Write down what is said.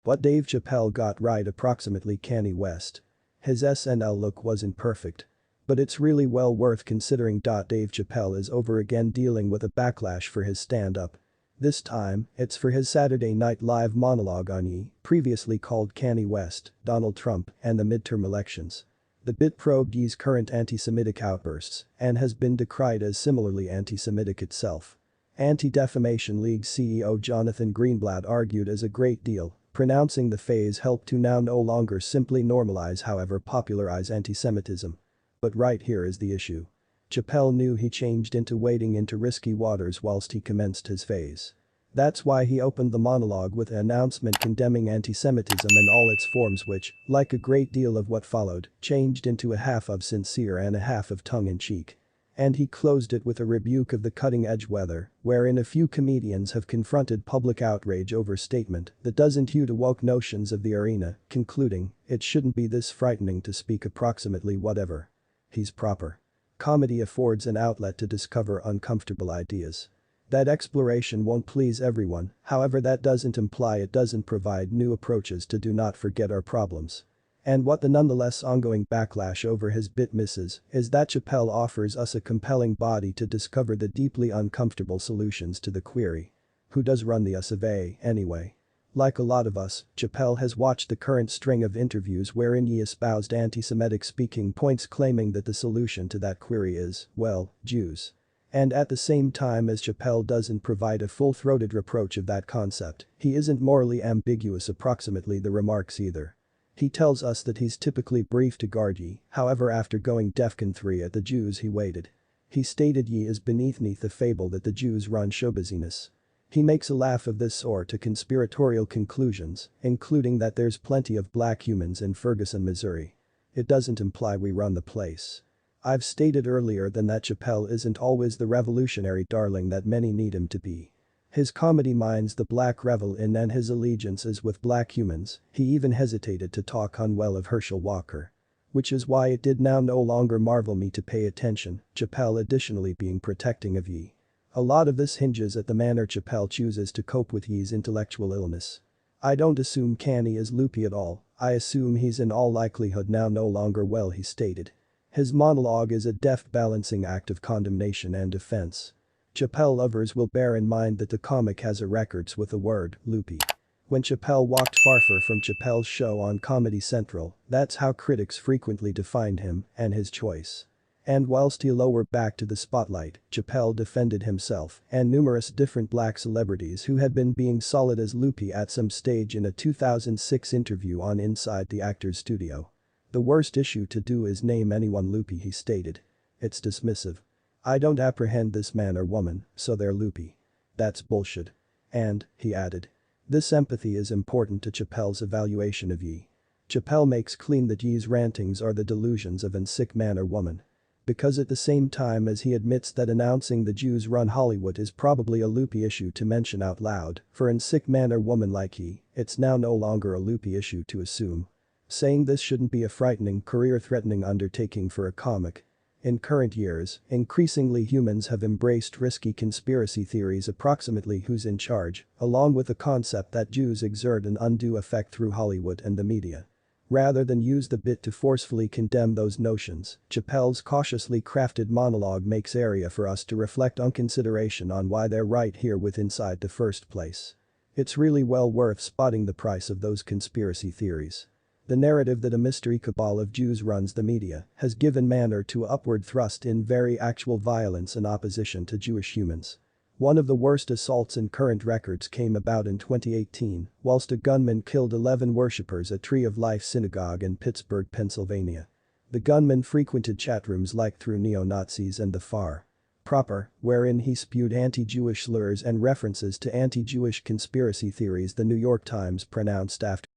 What Dave Chappelle got right approximately Kanye West. His SNL look wasn't perfect. But it's really well worth considering. Dave Chappelle is over again dealing with a backlash for his stand-up. This time, it's for his Saturday Night Live monologue on Ye, previously called Kanye West, Donald Trump, and the midterm elections. The bit probed Ye's current anti-Semitic outbursts and has been decried as similarly anti-Semitic itself. Anti-Defamation League CEO Jonathan Greenblatt argued as a great deal, pronouncing the phase helped to now no longer simply normalize however popularize anti-Semitism. But right here is the issue. Chappelle knew he changed into wading into risky waters whilst he commenced his phase. That's why he opened the monologue with an announcement condemning anti-Semitism in all its forms which, like a great deal of what followed, changed into a half of sincere and a half of tongue-in-cheek. And he closed it with a rebuke of the cutting-edge weather, wherein a few comedians have confronted public outrage over statement that doesn't hew to woke notions of the arena, concluding, "It shouldn't be this frightening to speak approximately whatever. He's proper." Comedy affords an outlet to discover uncomfortable ideas. That exploration won't please everyone, however that doesn't imply it doesn't provide new approaches to do not forget our problems. And what the nonetheless ongoing backlash over his bit misses is that Chappelle offers us a compelling body to discover the deeply uncomfortable solutions to the query. Who does run the US of A, anyway? Like a lot of us, Chappelle has watched the current string of interviews wherein he espoused anti-Semitic speaking points claiming that the solution to that query is, well, Jews. And at the same time as Chappelle doesn't provide a full-throated reproach of that concept, he isn't morally ambiguous approximately the remarks either. He tells us that he's typically brief to guard Ye, however after going DEFCON 3 at the Jews he waited. He stated Ye is beneath the fable that the Jews run showbiziness. He makes a laugh of this sort to conspiratorial conclusions, including that there's plenty of black humans in Ferguson, Missouri. It doesn't imply we run the place. I've stated earlier that Chappelle isn't always the revolutionary darling that many need him to be. His comedy mines the black revel in and his allegiance is with black humans. He even hesitated to talk unwell of Herschel Walker. Which is why it did now no longer marvel me to pay attention, Chappelle additionally being protecting of Ye. A lot of this hinges at the manner Chappelle chooses to cope with Ye's intellectual illness. I don't assume Kanye is loopy at all, I assume he's in all likelihood now no longer well, he stated. His monologue is a deft balancing act of condemnation and defense. Chappelle lovers will bear in mind that the comic has a records with the word loopy. When Chappelle walked farther from Chappelle's show on Comedy Central, that's how critics frequently defined him and his choice. And whilst he lowered back to the spotlight, Chappelle defended himself and numerous different black celebrities who had been being solid as loopy at some stage in a 2006 interview on Inside the Actor's Studio. The worst issue to do is name anyone loopy, he stated. It's dismissive. I don't apprehend this man or woman, so they're loopy. That's bullshit. And, he added. This empathy is important to Chappelle's evaluation of Ye. Chappelle makes clean that Ye's rantings are the delusions of an sick man or woman. Because at the same time as he admits that announcing the Jews run Hollywood is probably a loopy issue to mention out loud, for an sick man or woman like Ye, it's now no longer a loopy issue to assume. Saying this shouldn't be a frightening, career-threatening undertaking for a comic. In current years, increasingly humans have embraced risky conspiracy theories approximately who's in charge, along with the concept that Jews exert an undue effect through Hollywood and the media. Rather than use the bit to forcefully condemn those notions, Chappelle's cautiously crafted monologue makes area for us to reflect on consideration on why they're right here with inside the first place. It's really well worth spotting the price of those conspiracy theories. The narrative that a mystery cabal of Jews runs the media has given manner to upward thrust in very actual violence and opposition to Jewish humans. One of the worst assaults in current records came about in 2018, whilst a gunman killed 11 worshippers at Tree of Life Synagogue in Pittsburgh, Pennsylvania. The gunman frequented chat rooms like through neo-Nazis and the far proper, wherein he spewed anti-Jewish slurs and references to anti-Jewish conspiracy theories, the New York Times pronounced after